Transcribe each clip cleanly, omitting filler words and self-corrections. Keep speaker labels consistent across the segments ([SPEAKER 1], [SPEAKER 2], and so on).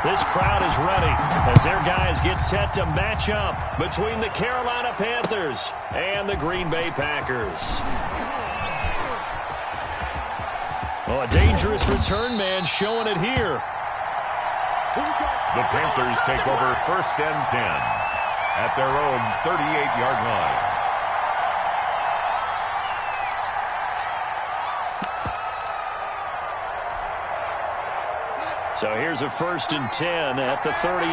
[SPEAKER 1] This crowd is ready as their guys get set to match up between the Carolina Panthers and the Green Bay Packers. Oh, a dangerous return man showing it here.
[SPEAKER 2] The Panthers take over 1st and 10 at their own 38-yard line.
[SPEAKER 1] So here's a 1st and 10 at the 38.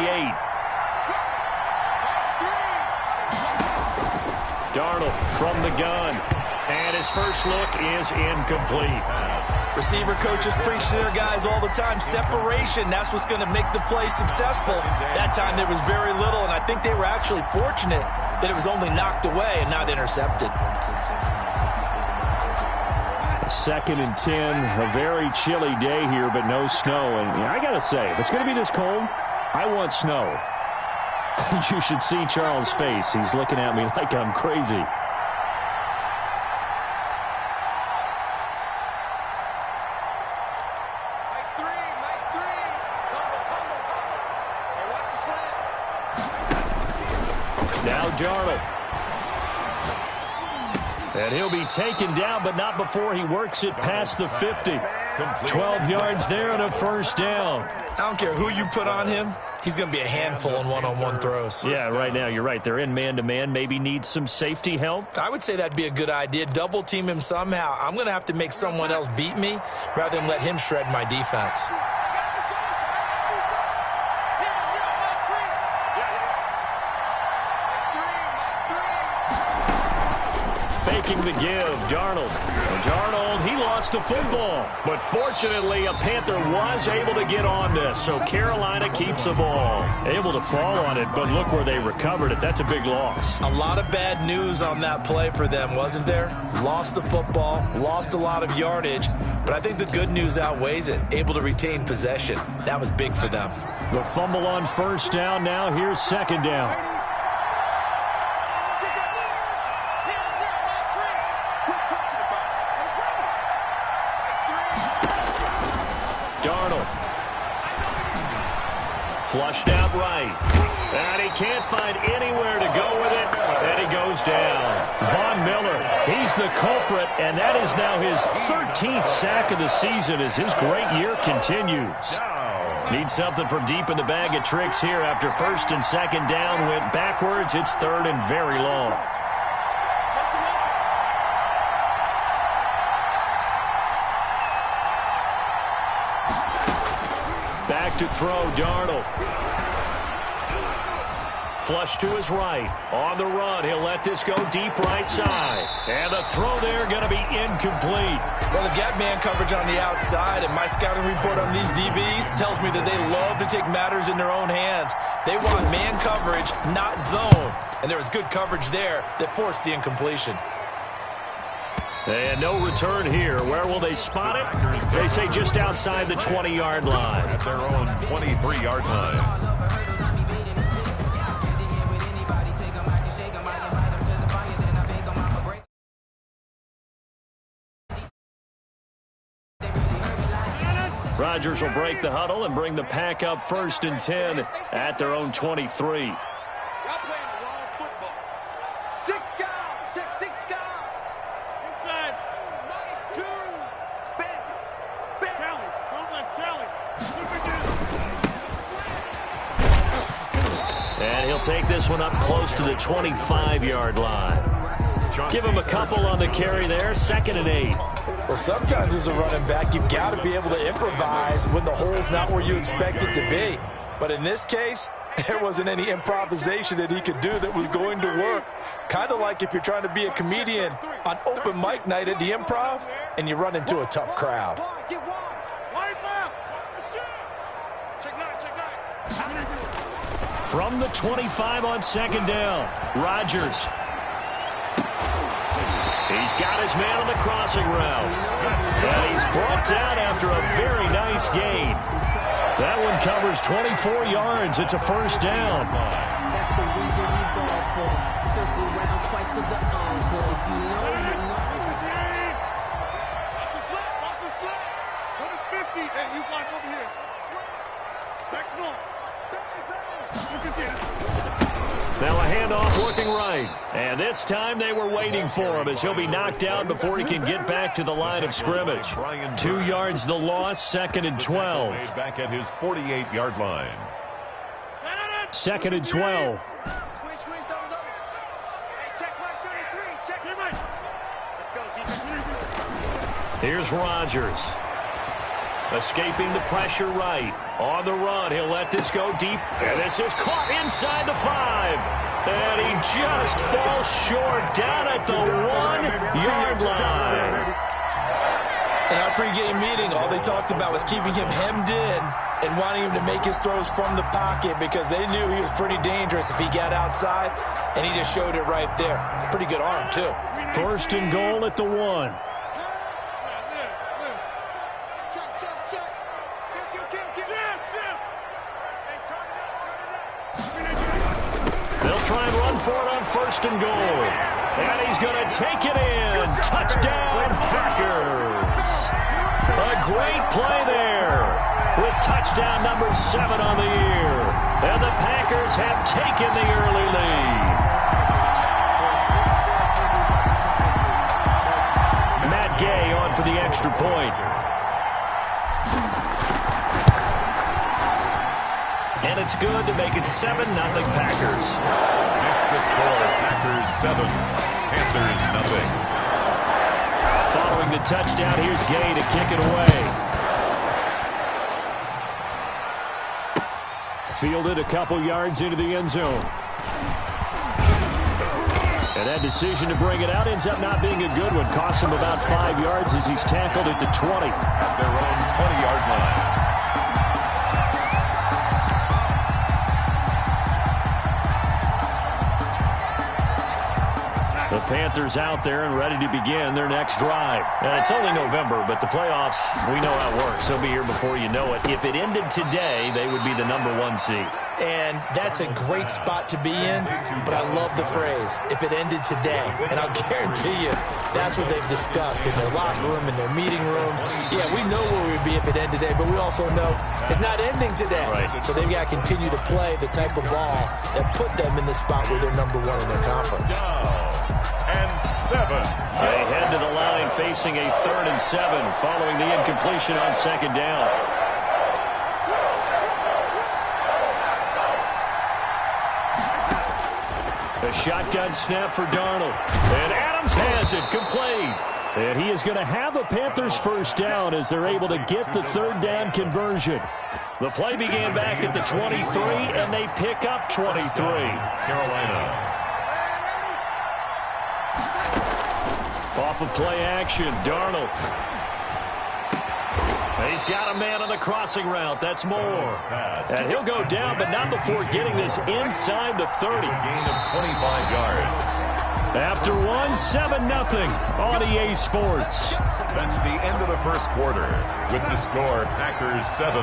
[SPEAKER 1] Darnold from the gun. And his first look is incomplete.
[SPEAKER 3] Receiver coaches preach to their guys all the time. Separation, that's what's going to make the play successful. That time there was very little, and I think they were actually fortunate that it was only knocked away and not intercepted.
[SPEAKER 1] 2nd and 10, a very chilly day here, but no snow. And I got to say, if it's going to be this cold, I want snow. You should see Charles' face. He's looking at me like I'm crazy. Now Darnold. And he'll be taken down, but not before he works it past the 50. 12 yards there and a 1st down.
[SPEAKER 3] I don't care who you put on him. He's going to be a handful in one-on-one throws.
[SPEAKER 1] Yeah, right now, you're right. They're in man-to-man. Maybe need some safety help.
[SPEAKER 3] I would say that'd be a good idea. Double team him somehow. I'm going to have to make someone else beat me rather than let him shred my defense.
[SPEAKER 1] Faking the give, Darnold. Darnold, he lost the football. But fortunately, a Panther was able to get on this, so Carolina keeps the ball. Able to fall on it, but look where they recovered it. That's a big loss.
[SPEAKER 3] A lot of bad news on that play for them, wasn't there? Lost the football, lost a lot of yardage, but I think the good news outweighs it. Able to retain possession. That was big for them.
[SPEAKER 1] The fumble on 1st down. Now here's 2nd down. Flushed out right. And he can't find anywhere to go with it. And he goes down. Von Miller, he's the culprit, and that is now his 13th sack of the season as his great year continues. Need something from deep in the bag of tricks here after 1st and 2nd down went backwards. It's 3rd and very long. Back to throw, Darnold. Flush to his right. On the run, he'll let this go deep right side. And the throw there going to be incomplete.
[SPEAKER 3] Well, they've got man coverage on the outside, and my scouting report on these DBs tells me that they love to take matters in their own hands. They want man coverage, not zone. And there was good coverage there that forced the incompletion.
[SPEAKER 1] And no return here. Where will they spot it? They say just outside the 20-yard line.
[SPEAKER 2] At their own 23-yard line.
[SPEAKER 1] Rodgers will break the huddle and bring the pack up 1st and 10 at their own 23. And he'll take this one up close to the 25-yard line. Give him a couple on the carry there. 2nd and 8.
[SPEAKER 3] Well, sometimes as a running back, you've got to be able to improvise when the hole's not where you expect it to be. But in this case, there wasn't any improvisation that he could do that was going to work. Kind of like if you're trying to be a comedian on open mic night at the Improv and you run into a tough crowd.
[SPEAKER 1] From the 25 on 2nd down, Rodgers. He's got his man on the crossing route. And he's brought down after a very nice gain. That one covers 24 yards. It's a 1st down.
[SPEAKER 4] That's the reason we ball for. Circle around twice for the encore. If you know, you know.
[SPEAKER 5] Lost a slip. Put a 50, and you block over here. Back
[SPEAKER 1] Now a handoff working right. And this time they were waiting for him as he'll be knocked down before he can get back to the line of scrimmage. 2 yards the loss, 2nd and 12.
[SPEAKER 2] Back at his 48-yard line.
[SPEAKER 1] 2nd and 12. Here's Rodgers. Escaping the pressure right. On the run, he'll let this go deep. And this is caught inside the 5. And he just falls short down at the 1-yard line.
[SPEAKER 3] In our pregame meeting, all they talked about was keeping him hemmed in and wanting him to make his throws from the pocket because they knew he was pretty dangerous if he got outside, and he just showed it right there. Pretty good arm, too.
[SPEAKER 1] 1st and goal at the 1. They'll try and run for it on 1st and goal. And he's going to take it in. Touchdown, Packers. A great play there with touchdown number 7 on the year. And the Packers have taken the early lead. Matt Gay on for the extra point. And it's good to make it 7-0 Packers.
[SPEAKER 2] Next the score, Packers 7, Panthers nothing.
[SPEAKER 1] Following the touchdown, here's Gay to kick it away. Fielded a couple yards into the end zone. And that decision to bring it out ends up not being a good one. Costs him about 5 yards as he's tackled at the 20.
[SPEAKER 2] At their own 20-yard line.
[SPEAKER 1] The Panthers out there and ready to begin their next drive. And it's only November, but the playoffs, we know how it works. They'll be here before you know it. If it ended today, they would be the number 1 seed.
[SPEAKER 3] And that's a great spot to be in, but I love the phrase, if it ended today. And I'll guarantee you, that's what they've discussed in their locker room, in their meeting rooms. Yeah, we know where we'd be if it ended today, but we also know it's not ending today.
[SPEAKER 1] Right.
[SPEAKER 3] So they've got to continue to play the type of ball that put them in the spot where they're number 1 in their conference.
[SPEAKER 2] And 7.
[SPEAKER 1] They head to the line facing a 3rd and 7 following the incompletion on 2nd down. A shotgun snap for Darnold. And Adams has it complete. And he is going to have a Panthers 1st down as they're able to get the 3rd down conversion. The play began back at the 23, and they pick up 23.
[SPEAKER 2] Carolina.
[SPEAKER 1] Off of play action, Darnold. He's got a man on the crossing route. That's Moore. And he'll go down, but not before getting this inside the 30.
[SPEAKER 2] Gain of 25 yards.
[SPEAKER 1] After 7-0 on EA Sports.
[SPEAKER 2] That's the end of the first quarter. With the score, Packers 7,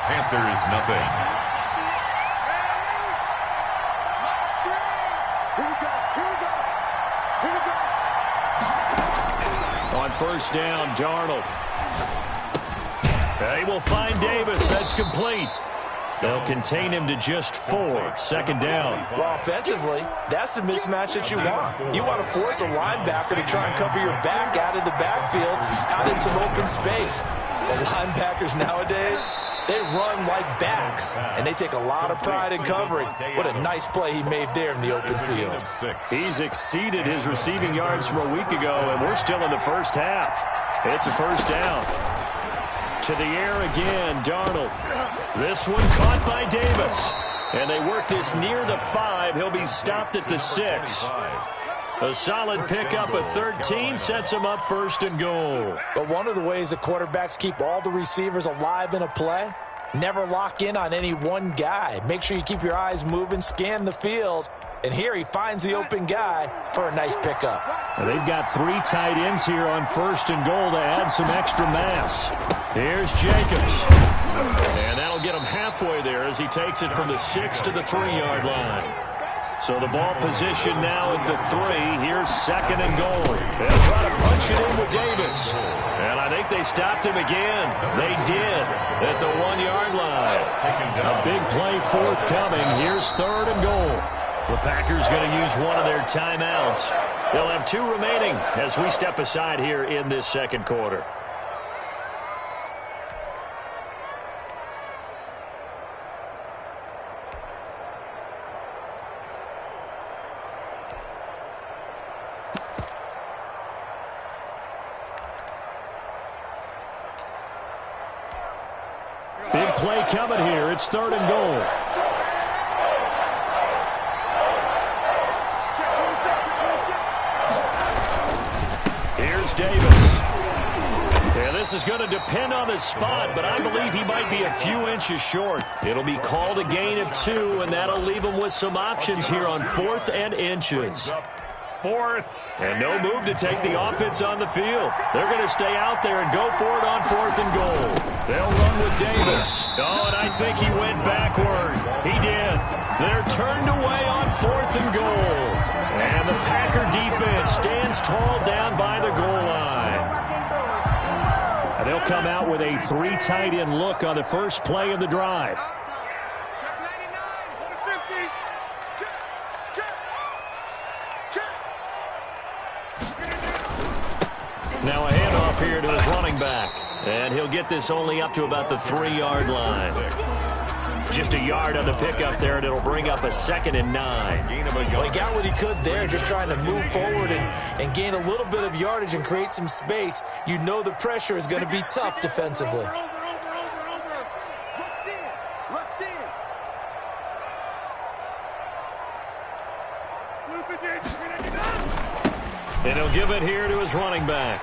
[SPEAKER 2] Panthers nothing.
[SPEAKER 1] On 1st down, Darnold. They will find Davis. That's complete. They'll contain him to just 4. 2nd down.
[SPEAKER 3] Well, offensively, that's the mismatch that you want. You want to force a linebacker to try and cover your back out of the backfield, out in some open space. The linebackers nowadays, they run like backs, and they take a lot of pride in covering. What a nice play he made there in the open field.
[SPEAKER 1] He's exceeded his receiving yards from a week ago, and we're still in the first half. It's a 1st down. To the air again, Darnold. This one caught by Davis. And they work this near the 5. He'll be stopped at the 6. A solid pickup of 13 sets him up 1st and goal.
[SPEAKER 3] But one of the ways the quarterbacks keep all the receivers alive in a play, never lock in on any one guy. Make sure you keep your eyes moving, scan the field. And here he finds the open guy for a nice pickup.
[SPEAKER 1] And they've got 3 tight ends here on 1st and goal to add some extra mass. Here's Jacobs. And that'll get him halfway there as he takes it from the 6 to the 3-yard line. So the ball position now at the 3. Here's 2nd and goal. They'll try to punch it in with Davis. And I think they stopped him again. They did at the 1-yard line. A big play forthcoming. Here's 3rd and goal. The Packers going to use one of their timeouts. They'll have 2 remaining as we step aside here in this second quarter.
[SPEAKER 5] Big play coming here. It's 3rd and goal.
[SPEAKER 1] Here's Davis. Yeah, this is going to depend on his spot, but I believe he might be a few inches short. It'll be called a gain of 2, and that'll leave him with some options here on 4th and inches.
[SPEAKER 2] 4th.
[SPEAKER 1] And no move to take the offense on the field. They're going to stay out there and go for it on 4th and goal. They'll run with Davis. Oh, and I think he went backward. He did. They're turned away on 4th and goal. And the Packer defense stands tall down by the goal line.
[SPEAKER 5] And they'll come out with a 3 tight end look on the first play of the drive.
[SPEAKER 1] Now a handoff here to his running back. And he'll get this only up to about the 3-yard line. Just a yard on the pickup there, and it'll bring up a 2nd and 9.
[SPEAKER 3] Well, he got what he could there, just trying to move forward and gain a little bit of yardage and create some space. You know the pressure is going to be tough defensively.
[SPEAKER 1] And he'll give it here to his running back.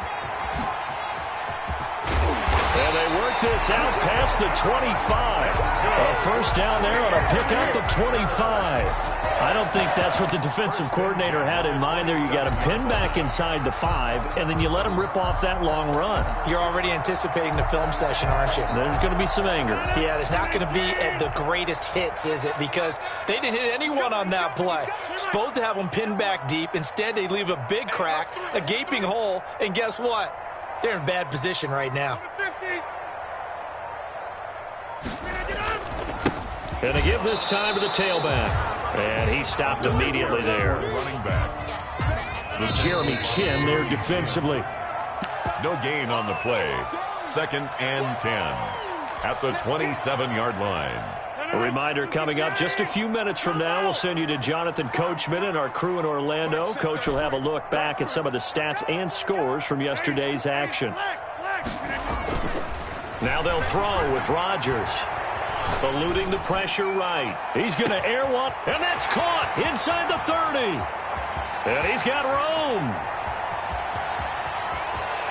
[SPEAKER 1] And they work this out past the 25. A first down there on a pickup of 25. I don't think that's what the defensive coordinator had in mind there. You got him pinned back inside the 5, and then you let him rip off that long run.
[SPEAKER 3] You're already anticipating the film session, aren't you?
[SPEAKER 1] There's going to be some anger.
[SPEAKER 3] Yeah, it's not going to be at the greatest hits, is it? Because they didn't hit anyone on that play. Supposed to have them pinned back deep. Instead, they leave a big crack, a gaping hole, and guess what? They're in bad position right now.
[SPEAKER 1] And they give this time to the tailback. And he stopped immediately there.
[SPEAKER 2] Running back.
[SPEAKER 5] Jeremy Chin there defensively.
[SPEAKER 2] No gain on the play. 2nd and 10 at the 27-yard line.
[SPEAKER 1] A reminder coming up just a few minutes from now. We'll send you to Jonathan Coachman and our crew in Orlando. Coach will have a look back at some of the stats and scores from yesterday's action. Now they'll throw with Rodgers. Eluding the pressure right. He's going to air one, and that's caught inside the 30. And he's got room.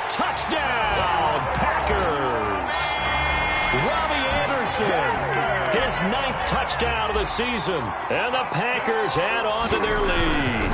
[SPEAKER 1] Touchdown, Packers. Robbie Anderson, his 9th touchdown of the season. And the Packers add on to their lead.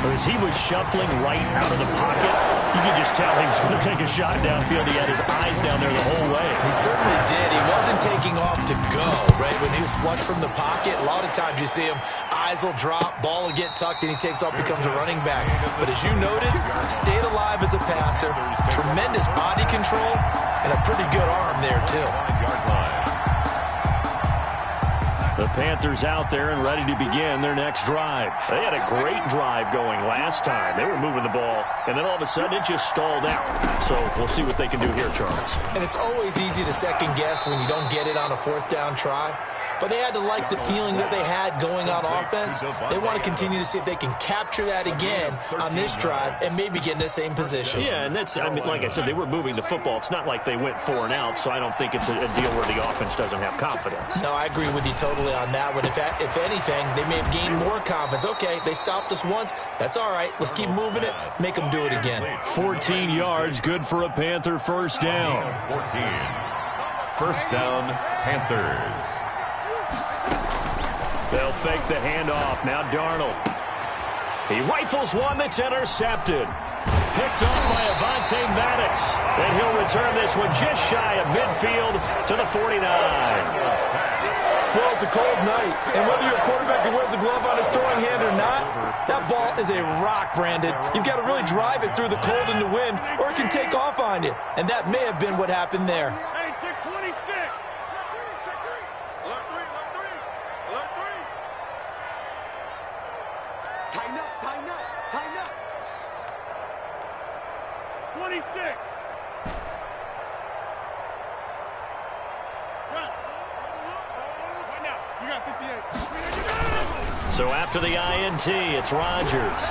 [SPEAKER 1] As he was shuffling right out of the pocket, you could just tell he was going to take a shot downfield. He had his eyes down there the whole way.
[SPEAKER 3] He certainly did. He wasn't taking off to go, right? When he was flush from the pocket, a lot of times you see him, eyes will drop, ball will get tucked, and he takes off, becomes a running back. But as you noted, stayed alive as a passer, tremendous body control, and a pretty good arm there, too.
[SPEAKER 1] The Panthers out there and ready to begin their next drive. They had a great drive going last time. They were moving the ball, and then all of a sudden it just stalled out. So we'll see what they can do here, Charles.
[SPEAKER 3] And it's always easy to second guess when you don't get it on a 4th down try. But they had to like the feeling that they had going on offense. They want to continue to see if they can capture that again on this drive and maybe get in the same position.
[SPEAKER 1] Yeah, and that's, I mean, like I said, they were moving the football. It's not like they went 4 and out, so I don't think it's a deal where the offense doesn't have confidence.
[SPEAKER 3] No, I agree with you totally on that one. If anything, they may have gained more confidence. Okay, they stopped us once. That's all right. Let's keep moving it. Make them do it again.
[SPEAKER 1] 14 yards, good for a Panther first down.
[SPEAKER 2] 14. First down, Panthers.
[SPEAKER 1] They'll fake the handoff. Now Darnold. He rifles one that's intercepted. Picked off by Avonte Maddox. And he'll return this one just shy of midfield to the 49.
[SPEAKER 3] Well, it's a cold night, and whether you're a quarterback that wears a glove on his throwing hand or not, that ball is a rock, Brandon. You've got to really drive it through the cold and the wind, or it can take off on you. And that may have been what happened there.
[SPEAKER 6] Hey, 626. Check three. Alert three. Tighten up. 26. Right now, you got 58.
[SPEAKER 1] So after the INT, it's Rodgers.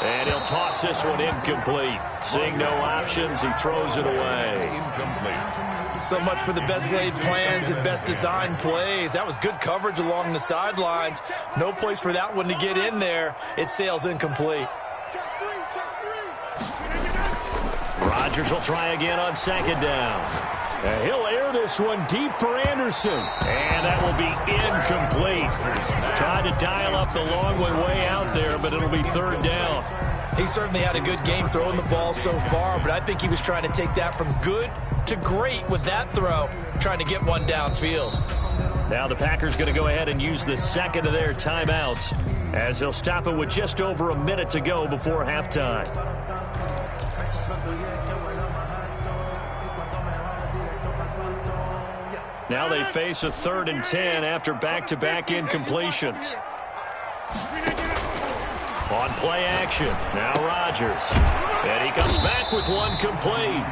[SPEAKER 1] And he'll toss this one incomplete. Seeing no options, he throws it away.
[SPEAKER 2] Incomplete.
[SPEAKER 3] So much for the best laid plans and best designed plays. That was good coverage along the sidelines. No place for that one to get in there. It sails incomplete.
[SPEAKER 1] Rodgers will try again on second down. And he'll air this one deep for Anderson. And that will be incomplete. Tried to dial up the long one way out there, but it'll be third down.
[SPEAKER 3] He certainly had a good game throwing the ball so far, but I think he was trying to take that from good to great with that throw, trying to get one downfield.
[SPEAKER 1] Now the Packers going to go ahead and use the second of their timeouts as they'll stop it with just over a minute to go before halftime. Now they face a 3rd and 10 after back-to-back incompletions. On play action, now Rodgers. And he comes back with one complete.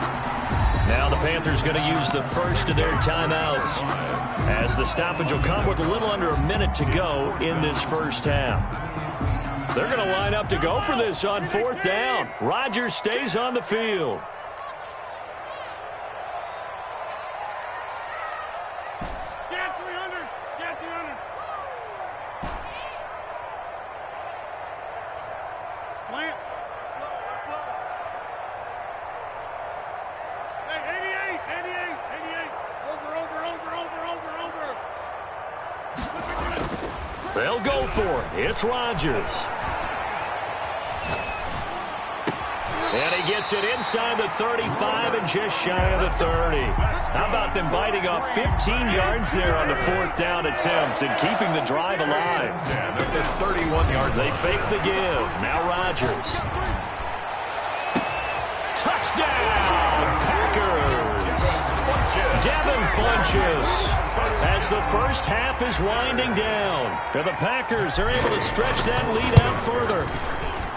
[SPEAKER 1] Now the Panthers going to use the first of their timeouts as the stoppage will come with a little under a minute to go in this first half. They're going to line up to go for this on 4th down. Rodgers stays on the field. They'll go for it. It's Rodgers. And he gets it inside the 35 and just shy of the 30. How about them biting off 15 yards there on the 4th down attempt and keeping the drive alive?
[SPEAKER 2] And at the 31-yard,
[SPEAKER 1] they fake the give. Now Rodgers. Touchdown, Packers. Devin Funchess. As the first half is winding down, the Packers are able to stretch that lead out further.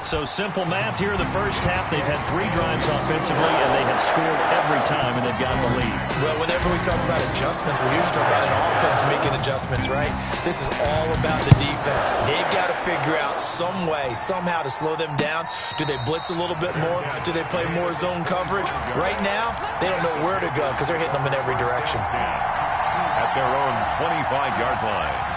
[SPEAKER 1] So simple math here in the first half. They've had 3 drives offensively, and they have scored every time, and they've gotten the lead.
[SPEAKER 3] Well, whenever we talk about adjustments, we usually talk about an offense making adjustments, right? This is all about the defense. They've got to figure out some way, somehow to slow them down. Do they blitz a little bit more? Do they play more zone coverage? Right now, they don't know where to go because they're hitting them in every direction.
[SPEAKER 2] At their own 25-yard line.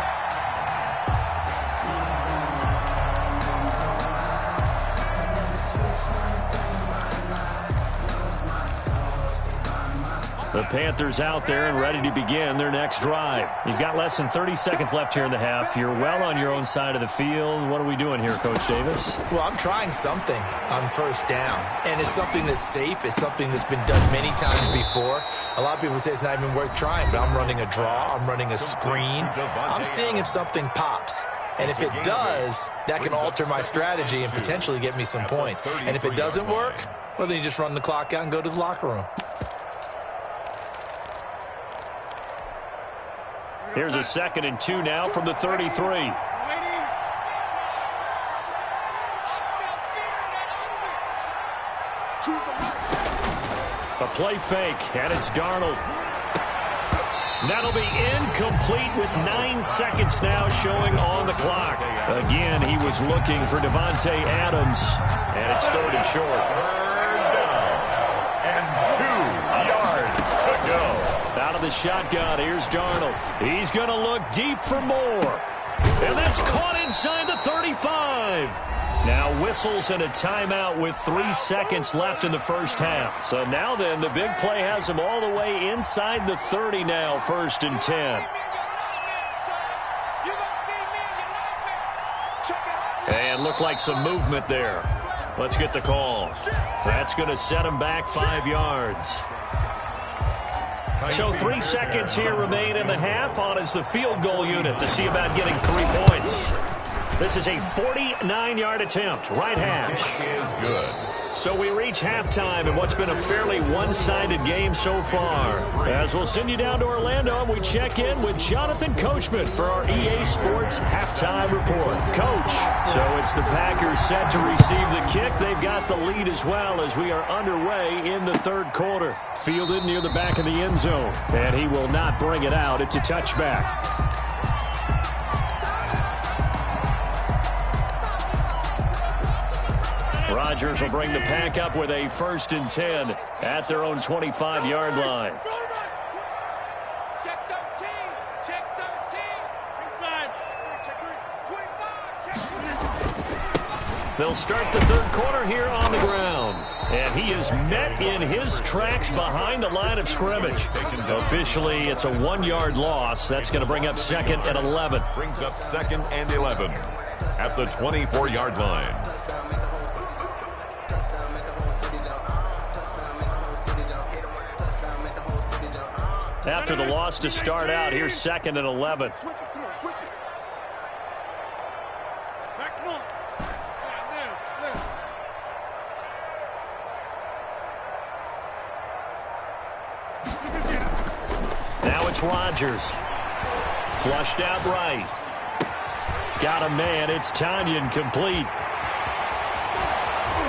[SPEAKER 1] The Panthers out there and ready to begin their next drive. You've got less than 30 seconds left here in the half. You're well on your own side of the field. What are we doing here, Coach Davis?
[SPEAKER 3] Well, I'm trying something on first down, and it's something that's safe. It's something that's been done many times before. A lot of people say it's not even worth trying, but I'm running a draw. I'm running a screen. I'm seeing if something pops. And if it does, that can alter my strategy and potentially get me some points. And if it doesn't work, well, then you just run the clock out and go to the locker room.
[SPEAKER 1] Here's a 2nd and 2 now from the 33. A play fake, and it's Darnold. That'll be incomplete with 9 seconds now showing on the clock. Again, he was looking for Devontae Adams, and it's 3rd and short.
[SPEAKER 2] And 2 yards to go.
[SPEAKER 1] Out of the shotgun, here's Darnold. He's going to look deep for more. And that's caught inside the 35. Now whistles and a timeout with 3 seconds left in the first half. So now then, the big play has him all the way inside the 30 now, 1st and 10. And looked like some movement there. Let's get the call. That's going to set him back 5 yards. So 3 seconds here remain in the half. On is the field goal unit to see about getting 3 points. This is a 49-yard attempt, right hash.
[SPEAKER 2] Is good.
[SPEAKER 1] So we reach halftime in what's been a fairly one-sided game so far. As we'll send you down to Orlando, and we check in with Jonathan Coachman for our EA Sports Halftime Report. Coach, so it's the Packers set to receive the kick. They've got the lead as well as we are underway in the third quarter.
[SPEAKER 5] Fielded near the back of the end zone, and he will not bring it out. It's a touchback. Rodgers will bring the Pack up with a 1st and 10 at their own 25-yard line.
[SPEAKER 6] Check 13. Check 13. Inside. Check 3. 25.
[SPEAKER 1] They'll start the third quarter here on the ground. And he is met in his tracks behind the line of scrimmage. Officially, it's a 1-yard loss. That's going to bring up 2nd and 11.
[SPEAKER 2] Brings up 2nd and 11 at the 24-yard line.
[SPEAKER 1] After the loss to start out, here's 2nd and 11.
[SPEAKER 6] Switch it. Come on, switch it. Back north.
[SPEAKER 1] Now it's Rodgers. Flushed out right. Got a man. It's Tanyan complete.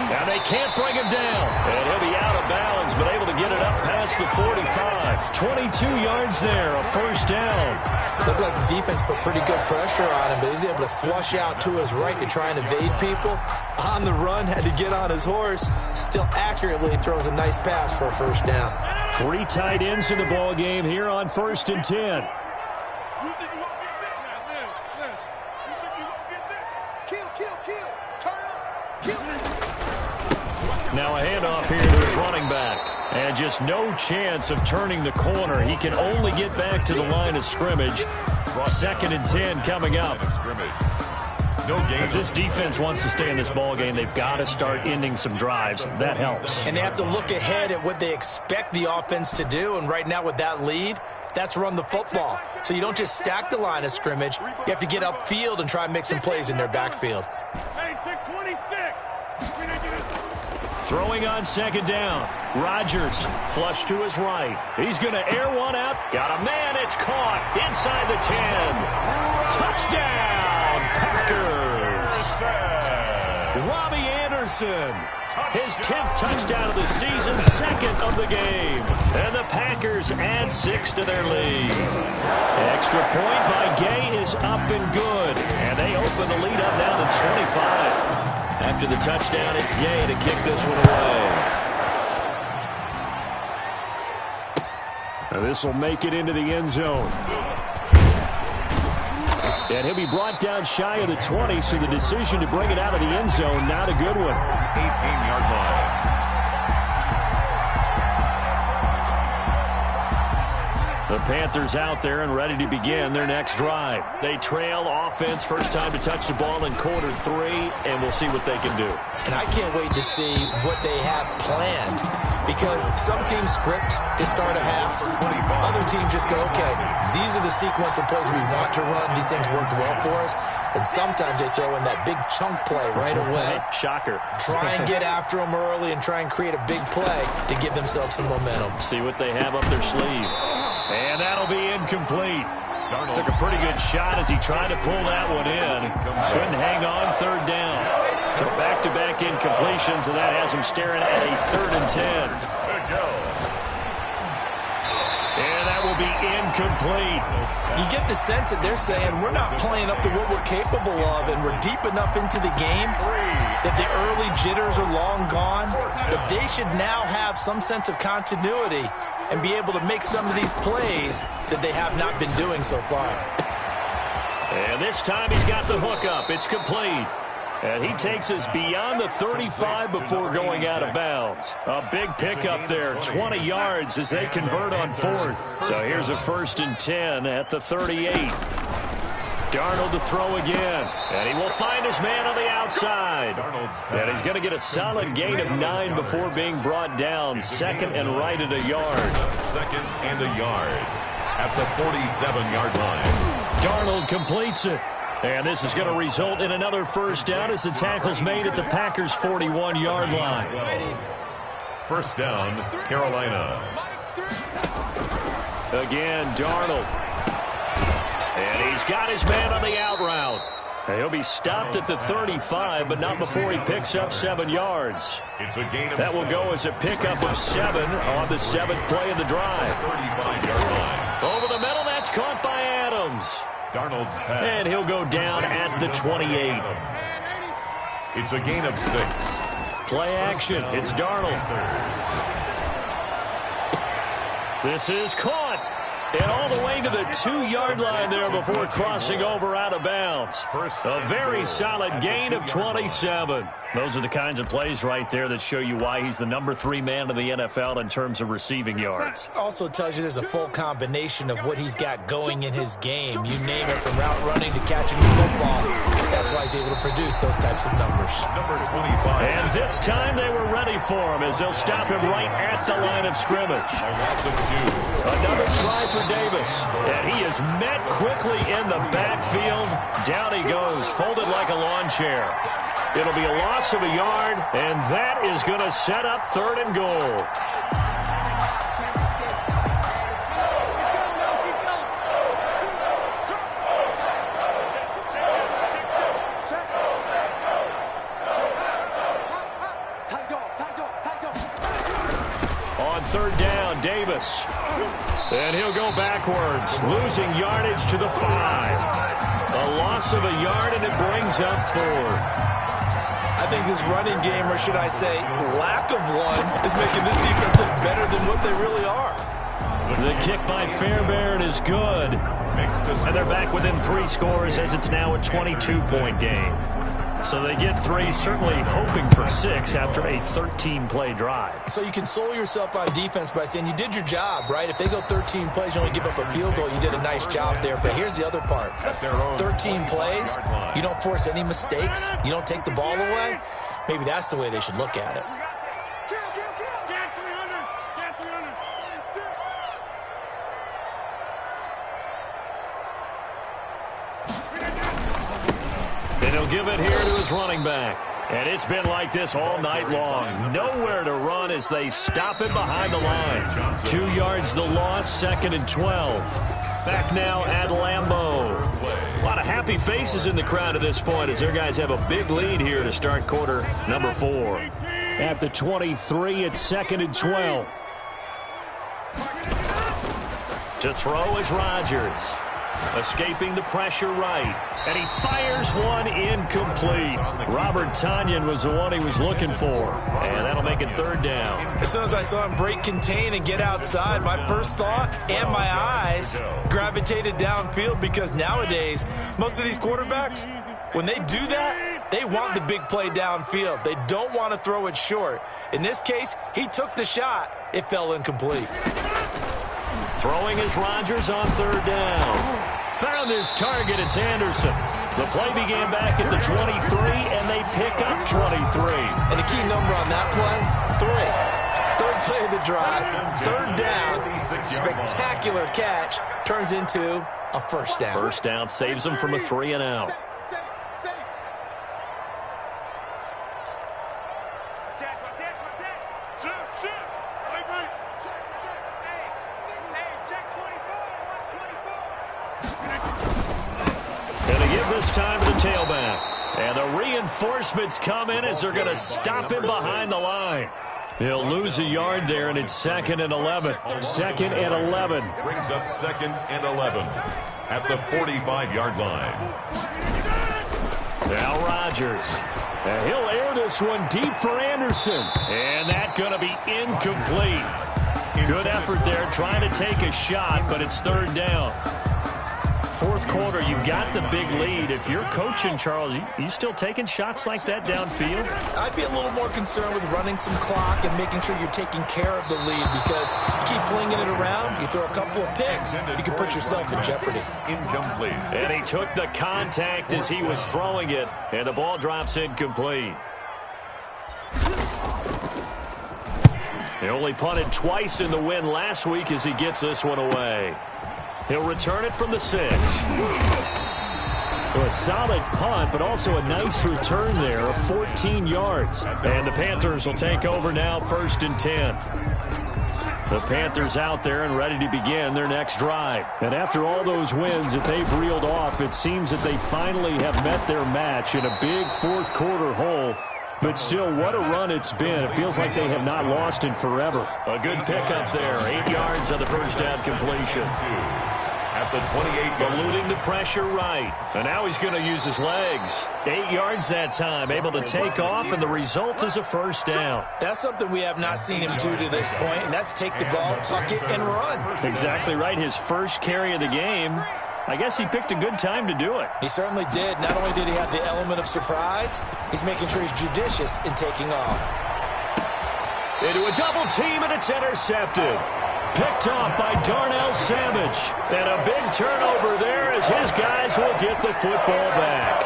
[SPEAKER 1] Now they can't bring him down. And he'll be out of bounds, but able to get it up past the 45. 22 yards there, a 1st down.
[SPEAKER 3] Looked like the defense put pretty good pressure on him, but he's able to flush out to his right to try and evade people. On the run, had to get on his horse. Still accurately throws a nice pass for a 1st down.
[SPEAKER 5] 3 tight ends in the ball game here on 1st and 10.
[SPEAKER 6] You think you won't get this? Now, Liz. You think you won't get this? Kill. Turn up. Kill.
[SPEAKER 1] Now a handoff here to his running back. And just no chance of turning the corner. He can only get back to the line of scrimmage. 2nd and 10 coming up.
[SPEAKER 2] No game.
[SPEAKER 1] If this defense wants to stay in this ball game, they've got to start ending some drives. That helps.
[SPEAKER 3] And they have to look ahead at what they expect the offense to do. And right now with that lead, that's run the football. So you don't just stack the line of scrimmage. You have to get upfield and try and make some plays in their backfield.
[SPEAKER 6] Hey, take 26.
[SPEAKER 1] Throwing on 2nd down. Rodgers flush to his right. He's going to air one out. Got a man. It's caught inside the 10. Touchdown, Packers. Robbie Anderson. His 10th touchdown of the season, 2nd of the game. And the Packers add 6 to their lead. Extra point by Gay is up and good. And they open the lead up now to 25. After the touchdown, it's Gay to kick this one away.
[SPEAKER 5] Now this will make it into the end zone. And he'll be brought down shy of the 20, so the decision to bring it out of the end zone, not a good one.
[SPEAKER 2] 18-yard line.
[SPEAKER 1] The Panthers out there and ready to begin their next drive. They trail offense, first time to touch the ball in quarter 3, and we'll see what they can do.
[SPEAKER 3] And I can't wait to see what they have planned, because some teams script to start a half. Other teams just go, okay, these are the sequence of plays we want to run. These things worked well for us. And sometimes they throw in that big chunk play right away.
[SPEAKER 1] Shocker.
[SPEAKER 3] Try and get after them early and try and create a big play to give themselves some momentum.
[SPEAKER 1] See what they have up their sleeve. And that'll be incomplete. Took a pretty good shot as he tried to pull that one in. Couldn't hang on 3rd down. So back-to-back incompletions, and that has him staring at a 3rd and 10. And that will be incomplete.
[SPEAKER 3] You get the sense that they're saying we're not playing up to what we're capable of, and we're deep enough into the game that the early jitters are long gone, that they should now have some sense of continuity and be able to make some of these plays that they have not been doing so far.
[SPEAKER 1] And this time he's got the hook up. It's complete. And he takes us beyond the 35 before going out of bounds. A big pickup there, 20 yards as they convert on 4th. So here's a 1st and 10 at the 38. Darnold to throw again. And he will find his man on the outside. And he's going to get a solid gain of 9 before being brought down. Second and right at a yard.
[SPEAKER 2] Second and a yard at the 47-yard line.
[SPEAKER 1] Darnold completes it. And this is going to result in another first down as the tackle's made at the Packers' 41-yard line.
[SPEAKER 2] First down, Carolina.
[SPEAKER 1] Again, Darnold. And he's got his man on the out route. He'll be stopped at the 35, but not before he picks up 7 yards.
[SPEAKER 2] It's a gain of
[SPEAKER 1] that will go as a pickup of 7 on the 7th play of the drive.
[SPEAKER 2] 35-yard line.
[SPEAKER 1] Over the middle, that's caught by Adams.
[SPEAKER 2] Darnold's pass.
[SPEAKER 1] And he'll go down at the 28.
[SPEAKER 2] It's a gain of 6.
[SPEAKER 1] Play action. It's Darnold. This is caught. And all the way to the 2-yard line there before crossing over out of bounds. A very solid gain of 27. Those are the kinds of plays right there that show you why he's the number 3 man in the NFL in terms of receiving yards.
[SPEAKER 3] Also tells you there's a full combination of what he's got going in his game. You name it, from route running to catching the football. That's why he's able to produce those types of numbers.
[SPEAKER 2] Number 25.
[SPEAKER 1] And this time they were ready for him as they'll stop him right at the line of scrimmage. Another try for Davis. And he is met quickly in the backfield. Down he goes, folded like a lawn chair. It'll be a loss of a yard, and that is going to set up 3rd and goal. On 3rd down, Davis. And he'll go backwards, losing yardage to the 5. A loss of a yard, and it brings up 4th.
[SPEAKER 3] I think this running game, or should I say lack of one, is making this defense look better than what they really are.
[SPEAKER 1] The kick by Fairbairn is good. And they're back within 3 scores as it's now a 22-point game. So they get 3, certainly hoping for 6 after a 13-play drive.
[SPEAKER 3] So you console yourself on defense by saying you did your job, right? If they go 13 plays, you only give up a field goal, you did a nice job there. But here's the other part. 13 plays, you don't force any mistakes, you don't take the ball away. Maybe that's the way they should look at it.
[SPEAKER 1] And he'll give it here to his running back. And it's been like this all night long. Nowhere to run as they stop him behind the line. 2 yards the loss, 2nd and 12. Back now at Lambeau. A lot of happy faces in the crowd at this point as their guys have a big lead here to start quarter number 4. At the 23, it's 2nd and 12. To throw is Rodgers. Escaping the pressure right. And he fires one incomplete. Robert Tonyan was the one he was looking for. And that'll make it 3rd down.
[SPEAKER 3] As soon as I saw him break contain and get outside, my first thought and my eyes gravitated downfield, because nowadays, most of these quarterbacks, when they do that, they want the big play downfield. They don't want to throw it short. In this case, he took the shot. It fell incomplete.
[SPEAKER 1] Throwing is Rodgers on 3rd down. Found his target, it's Anderson. The play began back at the 23, and they pick up 23.
[SPEAKER 3] And a key number on that play, 3. 3rd play of the drive, 3rd down, spectacular catch, turns into a first down.
[SPEAKER 1] First down saves them from a 3 and out. This time to the tailback. And the reinforcements come in as they're going to stop him behind the line. He'll lose a yard there, and it's 2nd and 11. 2nd and 11.
[SPEAKER 2] Brings up 2nd and 11 at the 45-yard line.
[SPEAKER 1] Now Rodgers. And he'll air this one deep for Anderson. And that's going to be incomplete. Good effort there trying to take a shot, but it's 3rd down. fourth quarter, you've got the big lead. If you're coaching, Charles, you still taking shots like that downfield?
[SPEAKER 3] I'd be a little more concerned with running some clock and making sure you're taking care of the lead, because you keep flinging it around, you throw a couple of picks, you can put yourself in jeopardy.
[SPEAKER 2] Incomplete.
[SPEAKER 1] And he took the contact as he was throwing it, and the ball drops incomplete. He only punted twice in the win last week as he gets this one away. He'll return it from the 6.
[SPEAKER 5] Well, a solid punt, but also a nice return there of 14 yards.
[SPEAKER 1] And the Panthers will take over now, 1st and 10. The Panthers out there and ready to begin their next drive.
[SPEAKER 5] And after all those wins that they've reeled off, it seems that they finally have met their match in a big fourth quarter hole. But still, what a run it's been. It feels like they have not lost in forever.
[SPEAKER 1] A good pickup there. 8 yards on the first down completion.
[SPEAKER 2] At the 28-yard line.
[SPEAKER 1] Eluding the pressure right. And now he's going to use his legs. 8 yards that time. Able to take off, and the result is a first down.
[SPEAKER 3] That's something we have not seen him do to this point, and that's take the ball, tuck it, and run.
[SPEAKER 1] Exactly right. His first carry of the game. I guess he picked a good time to do it.
[SPEAKER 3] He certainly did. Not only did he have the element of surprise, he's making sure he's judicious in taking off.
[SPEAKER 1] Into a double team, and it's intercepted. Picked off by Darnell Savage. And a big turnover there as his guys will get the football back.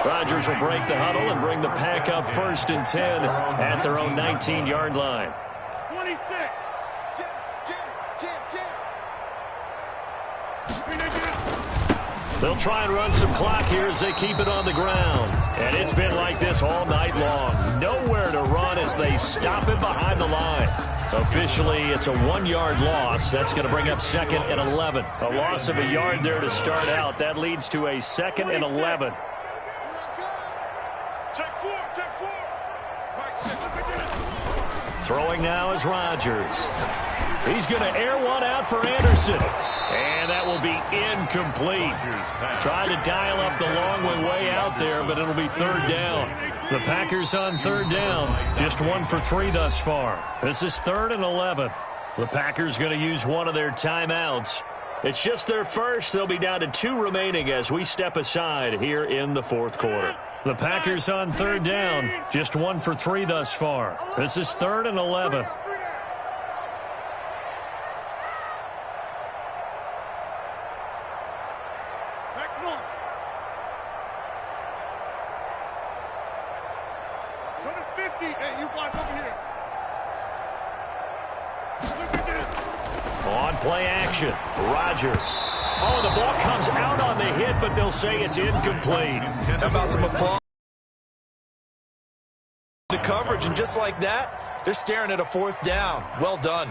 [SPEAKER 1] Rodgers will break the huddle and bring the pack up 1st and 10 at their own 19-yard line.
[SPEAKER 6] 26.
[SPEAKER 1] They'll try and run some clock here as they keep it on the ground. And it's been like this all night long. Nowhere to run as they stop it behind the line. Officially, it's a 1-yard loss. That's going to bring up 2nd and 11. A loss of a yard there to start out. That leads to a 2nd and 11.
[SPEAKER 6] Check 4.
[SPEAKER 1] Throwing now is Rodgers. He's going to air one out for Anderson. And that will be incomplete. Trying to dial up the long way out there, but it'll be 3rd down. The Packers on 3rd down. Just 1 for 3 thus far. This is 3rd and 11. The Packers going to use one of their timeouts. It's just their first. They'll be down to 2 remaining as we step aside here in the fourth quarter. The Packers on 3rd down. Just 1 for 3 thus far. This is 3rd and 11. On play action, Rodgers. Oh, the ball comes out on the hit, but they'll say it's incomplete.
[SPEAKER 3] How about some applause? The coverage, and just like that, they're staring at a 4th down. Well done.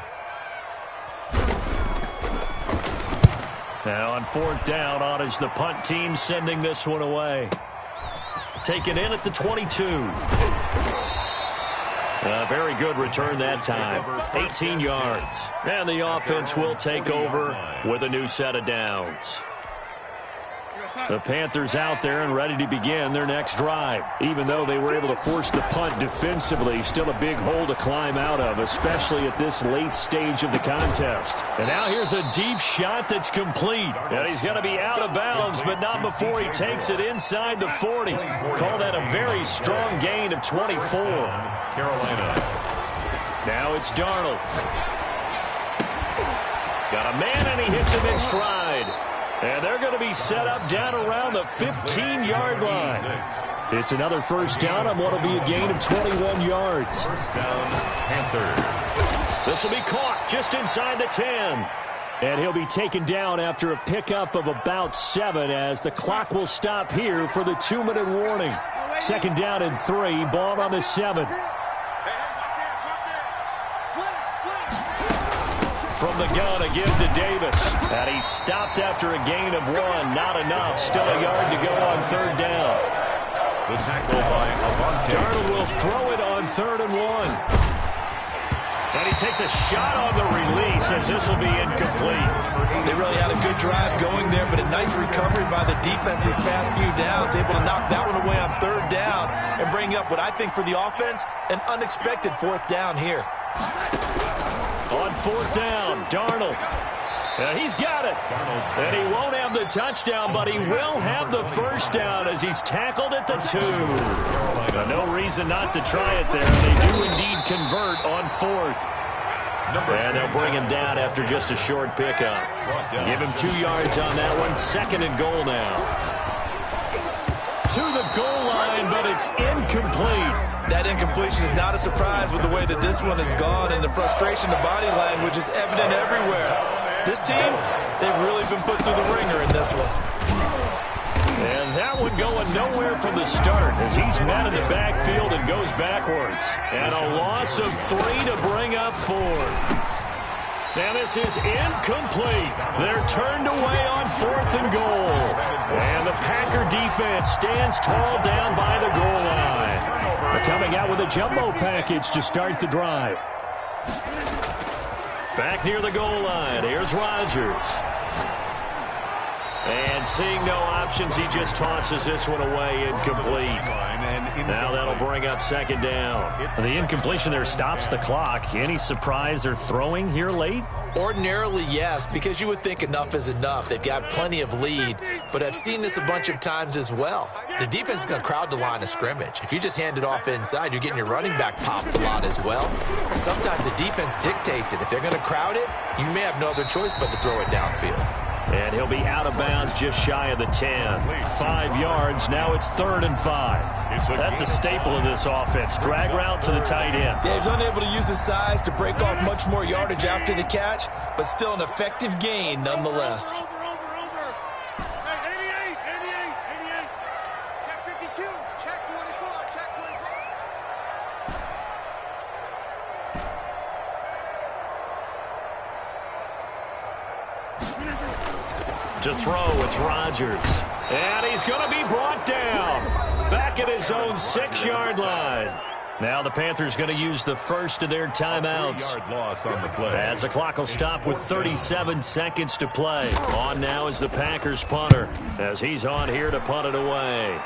[SPEAKER 1] Now on 4th down, on is the punt team sending this one away. Taken in at the 22. A very good return that time. 18 yards. And the offense will take over with a new set of downs. The Panthers out there and ready to begin their next drive. Even though they were able to force the punt defensively, still a big hole to climb out of, especially at this late stage of the contest. And now here's a deep shot that's complete. And he's going to be out of bounds, but not before he takes it inside the 40. Call that a very strong gain of 24.
[SPEAKER 2] Carolina.
[SPEAKER 1] Now it's Darnold. Got a man, and he hits him in stride. And they're going to be set up down around the 15-yard line. It's another first down on what will be a gain of 21 yards.
[SPEAKER 2] First down, Panthers.
[SPEAKER 1] This will be caught just inside the 10.
[SPEAKER 5] And he'll be taken down after a pickup of about 7 as the clock will stop here for the 2-minute warning. 2nd down and 3, ball on the 7.
[SPEAKER 1] From the gun, a give to Davis. And he stopped after a gain of 1. Not enough. Still a yard to go on 3rd down.
[SPEAKER 2] The tackle by Avante.
[SPEAKER 1] Darnold will throw it on 3rd and 1. And he takes a shot on the release as this will be incomplete.
[SPEAKER 3] They really had a good drive going there, but a nice recovery by the defense these past few downs, able to knock that one away on 3rd down and bring up what I think for the offense, an unexpected 4th down here.
[SPEAKER 1] On 4th down, Darnold. He's got it. And he won't have the touchdown, but he will have the first down as he's tackled at the 2. No reason not to try it there. They do indeed convert on 4th. And they'll bring him down after just a short pickup. Give him 2 yards on that one. 2nd and goal now. To the goal line, but it's incomplete.
[SPEAKER 3] That incompletion is not a surprise with the way that this one has gone, and the frustration of body language is evident everywhere. This team, they've really been put through the ringer in this one.
[SPEAKER 1] And that one going nowhere from the start as he's met in the backfield and goes backwards. And a loss of 3 to bring up 4. Now this is incomplete. They're turned away on 4th and goal. And the Packer defense stands tall down by the goal line.
[SPEAKER 5] They're coming out with a jumbo package to start the drive.
[SPEAKER 1] Back near the goal line, here's Rodgers. And seeing no options, he just tosses this one away, incomplete. Now that'll bring up 2nd down.
[SPEAKER 5] The incompletion there stops the clock. Any surprise they're throwing here late?
[SPEAKER 3] Ordinarily, yes, because you would think enough is enough. They've got plenty of lead, but I've seen this a bunch of times as well. The defense is going to crowd the line of scrimmage. If you just hand it off inside, you're getting your running back popped a lot as well. Sometimes the defense dictates it. If they're going to crowd it, you may have no other choice but to throw it downfield.
[SPEAKER 1] And he'll be out of bounds just shy of the 10. 5 yards, now it's 3rd and 5. That's a staple of this offense. Drag route to the tight end.
[SPEAKER 3] Yeah, he's unable to use his size to break off much more yardage after the catch, but still an effective gain nonetheless.
[SPEAKER 6] Hey, 88. Check 52. Check 24. Check 24.
[SPEAKER 1] To throw, it's Rodgers. And he's going to be brought down. Back at his own 6-yard line. Now the Panthers going to use the first of their timeouts.
[SPEAKER 2] Loss on the play.
[SPEAKER 1] As the clock will stop with 37 seconds to play. On now is the Packers punter as he's on here to punt it away.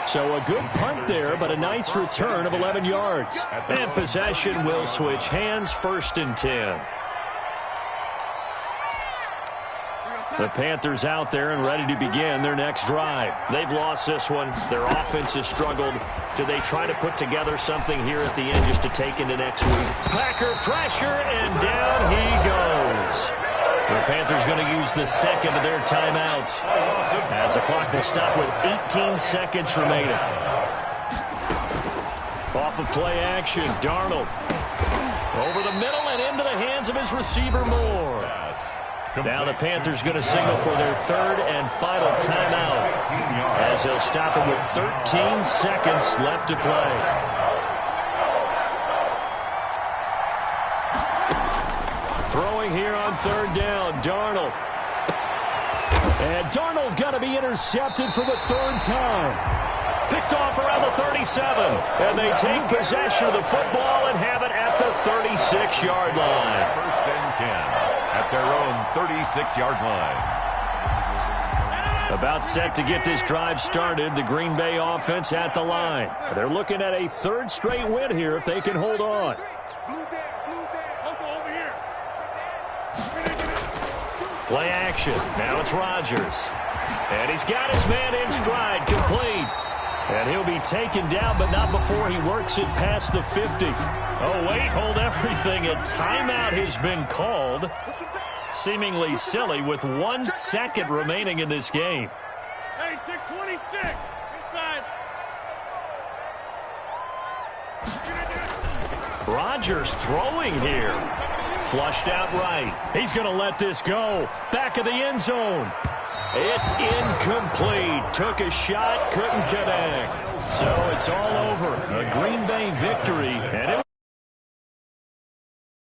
[SPEAKER 5] So a good punt there, but a nice return of 11 yards.
[SPEAKER 1] And possession will switch hands, 1st and 10. The Panthers out there and ready to begin their next drive. They've lost this one. Their offense has struggled. Do they try to put together something here at the end just to take into next week? Packer pressure, and down he goes. The Panthers going to use the second of their timeouts as the clock will stop with 18 seconds remaining. Off of play action, Darnold. Over the middle and into the hands of his receiver, Moore. Now the Panthers going to signal for their 3rd and final timeout as they'll stop it with 13 seconds left to play. Throwing here on 3rd down, Darnold.
[SPEAKER 5] And Darnold going to be intercepted for the 3rd time.
[SPEAKER 1] Picked off around the 37. And they take possession of the football and have it at the 36-yard line.
[SPEAKER 2] 1st and 10 at their own 36-yard line.
[SPEAKER 5] About set to get this drive started. The Green Bay offense at the line. They're looking at a 3rd straight win here if they can hold on.
[SPEAKER 1] Play action. Now it's Rodgers. And he's got his man in stride, complete. And he'll be taken down, but not before he works it past the 50. Oh, wait, hold everything. A timeout has been called. Seemingly silly with 1 second remaining in this game.
[SPEAKER 6] Hey, take 26. Inside.
[SPEAKER 1] Rodgers throwing here. Flushed out right. He's going to let this go. Back of the end zone. It's incomplete. Took a shot, couldn't connect. So it's all over. A Green Bay victory. And it